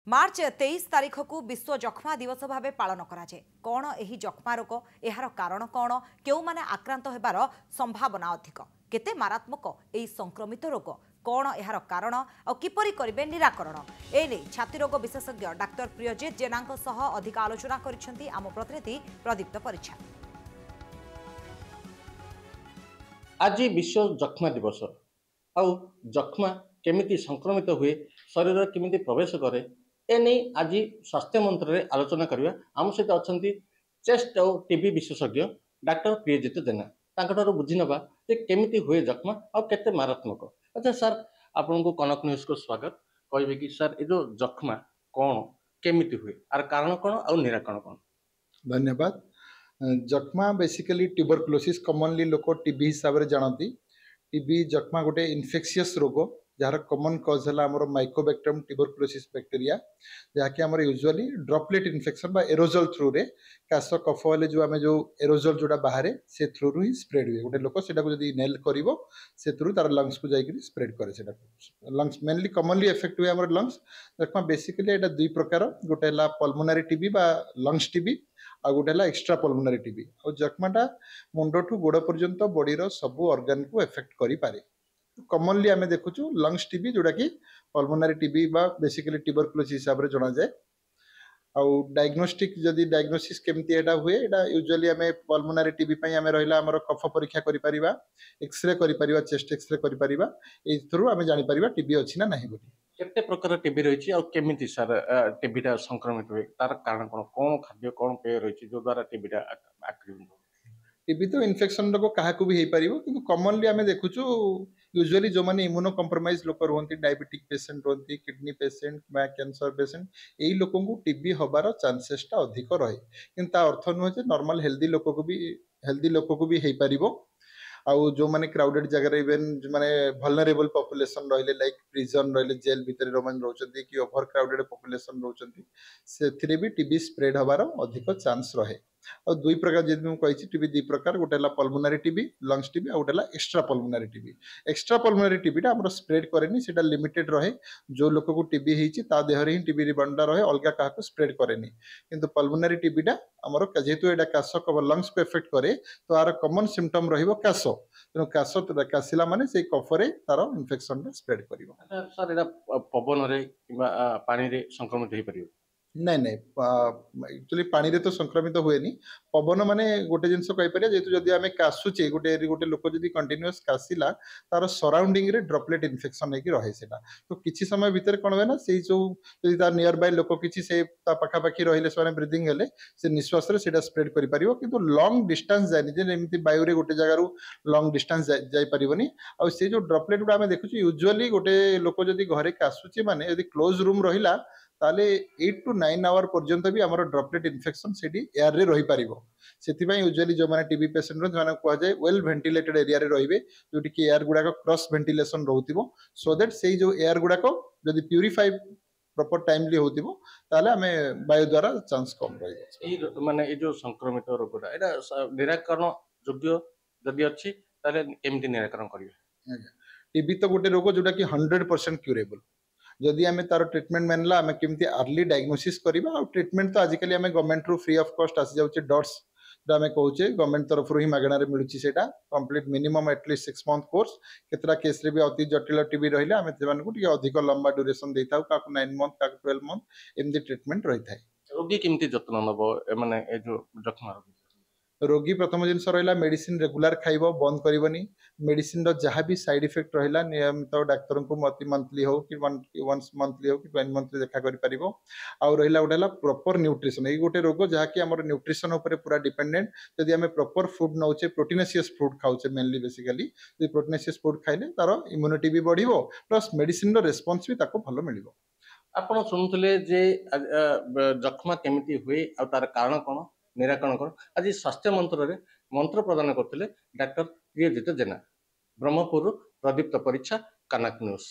मार्च 23 तारीख को विश्व जक्ष्मा दिवस भाव पालन कराए। कौन यही जक्ष्मा रोग, यार कारण कौन, क्यों माने आक्रांत होबार संभावना अधिक, केते मारात्मक यही संक्रमित रोग, कौन यार कारण और किपरि करिवे निराकरण, एने छाती रोग विशेषज्ञ डाक्टर प्रियजित जेना सह अधिक आलोचना करिसेंती आम प्रतिनिधि प्रदीप्त परिछा। आज विश्व जक्ष्मा दिवस आउ जक्ष्मा केमिति संक्रमित हुए, शरीर केमिति प्रवेश करे, एने आज स्वास्थ्य मंत्री आलोचना करवा। आम सहित अच्छा चेस्ट और टीबी विशेषज्ञ डाक्टर प्रियजित जेना, तांकठारु बुझी नबा जे केमिति हुए जक्ष्मा और केते मारात्मक। अच्छा सर, आपन को कनक न्यूज को स्वागत। कहबे कि सर ए जो जक्ष्मा कौन केमिति हुए, आर कारण कौन और निराकरण कौन? धन्यवाद। जक्ष्मा बेसिकली ट्यूबरकुलोसिस कॉमनली लोक टीबी हिसाब से जानती। टीबी जक्ष्मा गोटे इन्फेक्शियस रोग जार कॉमन कॉज है आमर माइकोबैक्टीरियम ट्यूबरकुलोसिस बैक्टीरिया, जहाँकि आमर यूजुअली ड्रॉपलेट इन्फेक्शन बा एरोजल थ्रू रे काश कफ हेले जो आम जो एरोजल जोड़ा बाहर से थ्रू ही स्प्रेड हुए। गोटे लोक से नेल कर से थ्रू तार लंग्स को जाकर स्प्रेड करे। लंग्स मेनली कॉमनली इफेक्ट हुए आमर लंग्स। जक्ष्मा बेसिकली एटा दुई प्रकार, गोटे है पल्मोनारी टीबी बा लंग्स टीबी, आ गोटे है एक्स्ट्रा पल्मोनारी टीबी। और जक्ष्माटा मुंड ठू गोड़ पर्यंत बॉडीर सबू ऑर्गन को इफेक्ट करि पारे। कॉमनली आमे देखुछु लंग्स टीबी जोड़ा कि पल्मोनारी टीबी बा बेसिकली ट्यूबरकुलोसिस हिसाब रे जणा जाए। आउ डायग्नोस्टिक जदि डायग्नोसिस केमती एटा हुए, एटा यूजुअली आमे पल्मोनारी टीबी पई आमे रहिला हमर कफ परीक्षा करि परिबा, एक्सरे करि परिबा, चेस्ट एक्सरे करि परिबा, ए थ्रू आमे जानि परिबा टीबी अछि ना नाही बोली। केते प्रकार टीबी रही और केमिति सर टीबीटा संक्रमित हुए, तार कारण कौन खाद्य कौन पेय रही जो द्वारा टीबीटा आक्रांत? टीबी तो इन्फेक्शन रोग क्या भी हो पार, कि कॉमनली आम देखुचु यूजुअली जो मैंने इम्यूनो कंप्रोमाइज लोक रुहति, डायबिटिक पेसेंट रुहति, किडनी पेसेंट बा कैंसर पेसेंट, यही लोक टीबी हबार चांसेसटा अधिक रहे। कि अर्थ नुहे नॉर्मल हेल्दी लोक को भी हो पार। आउ जो माने क्राउडेड जगह इवेन जो माने वल्नरेबल पॉपुलेशन रहिले, लाइक प्रिजन रहिले, जेल भीतर रोमन रहउछन्ती कि ओवर क्राउडेड पॉपुलेशन रहउछन्ती, सेथिरे भी टीबी स्प्रेड हबार अधिक चांस रहे। और दुई प्रकार जदि कही टीबी दुई प्रकार, गोटे है पल्मोनारी टीबी लंग्स टीबी, और गोटे एक्स्ट्रा पल्मोनारी टीबी। एक्स्ट्रा पल्मोनारी टीबीटा हमर स्प्रेड करेनी, सेटा लिमिटेड रहे। जो लोक को टीबी हेछि ता देहरे ही टीबी रिबंडा रहे, अलगा काहाको स्प्रेड करेनी। किंतु पल्मोनारी टीबीटा हमर जेहेतु एटा काश कफ लंग्स को इफेक्ट करे, तो आर कॉमन सिम्पटम रहिबो काश। तेणु काश काशिला माने से कफरे तार इन्फेक्शन स्प्रेड करिवो। सर एटा पवन रे किबा पानी रे संक्रमित हो परियो? नहीं नहीं, एक्चुअली पानी रे तो संक्रमित हुए नहीं। पवन माने गोटे जिनस कहि परिया, जेतु जदि आमे कासुचे गोटे गोटे लोक जदि कंटीन्यूअस कासिला, तार सराउंडिंग रे ड्रॉपलेट इन्फेक्शन हेकि रहे सेटा। तो किछि समय भीतर कोन होय ना, सेही जो जदि तार नियर बाय लोक किछि से ता पाखा पाखी रहिले, सोने ब्रीदिंग हेले से निश्वास रे सेटा स्प्रेड करि परियो। किंतु लॉन्ग डिस्टेंस जायनि, जे एमिति बायु रे गोटे जगह रु लॉन्ग डिस्टेंस जाय परिबोनी। आ से जो ड्रॉपलेट गुडा आमे देखुछु यूजुअली गोटे लोक जदि घरे कासुचे माने यदि क्लोज रूम रहिला, ताले 8 to 9 आवर पर्यंत भी आमर ड्रॉपलेट इन्फेक्शन सेठी एयर रे रही पारिबो। सेथिबाई यूजुअली जो माने टीबी पेशेंट रो माने को जाय वेल वेंटिलेटेड एरिया रे रहिबे, जोटी कि एयर गुडा को क्रॉस वेंटिलेशन रहउतिबो, सो दैट सेही जो एयर गुडा को जदि प्यूरिफाई प्रॉपर टाइमली होतिबो, ताले हमें वायु द्वारा चांस कम रहिबो। ए माने ए जो संक्रमित रोगटा एटा निराकरण योग्य जदि अछि, ताले केमति निराकरण करिवे? टीबी तो गोटे रोग जोटा कि 100% क्यूरेबल। जदि आमे तार ट्रीटमेंट मानला, आमे केमती अर्ली डायग्नोसिस करिबा। और ट्रीटमेंट तो आजिकली आमे गवर्नमेंट रू फ्री ऑफ कॉस्ट आसी जाउचे, डॉट्स जो आमे कहूचे गवर्नमेंट तरफ रू ही मागणा रे मिलुची। सेटा complete minimum at least 6 month course. केतरा केस रे भी अति जटिल टीबी रहिले आमे सेमान को टिके अधिक लंबा ड्यूरेशन देइताउ, का 9 मंथ का 12 मंथ एमदी ट्रीटमेंट रही थाए। रोगी केमती जत्न नबो माने ए जो जक्ष्मा रोगी? रोगी प्रथम जिनस रहा मेडिसिन रेगुलर खाइब, बंद करनी। मेडिसिन जहाँ भी साइड इफेक्ट रहा नियमित डाक्तर को मंथली हो कि वंस मंथली हो कि 2 मंथली देखा कर पार। आउ रहा गोटे प्रॉपर न्यूट्रिशन, ये गोटे रोग जहाँकि आम न्यूट्रिशन उपर पूरा डिपेंडेंट। जदि आम प्रॉपर फूड नौचे, प्रोटीनेशियस फूड खाऊे मेनली बेसिकली, प्रोटीनेशियस फूड खाइले तार इम्यूनिटी भी बढ़िबो, प्लस मेडिसिन रेस्पॉन्स भी ताको भलो मिलिबो। आपण सुनुतले जे जक्ष्मा केमिति हुए आ तार कारण कोन, निराकरण कोन, आज स्वास्थ्य मंत्र प्रदान करते डाक्टर प्रियजित जेना। ब्रह्मपुर प्रदीप्त परिच्छा, कनक न्यूज।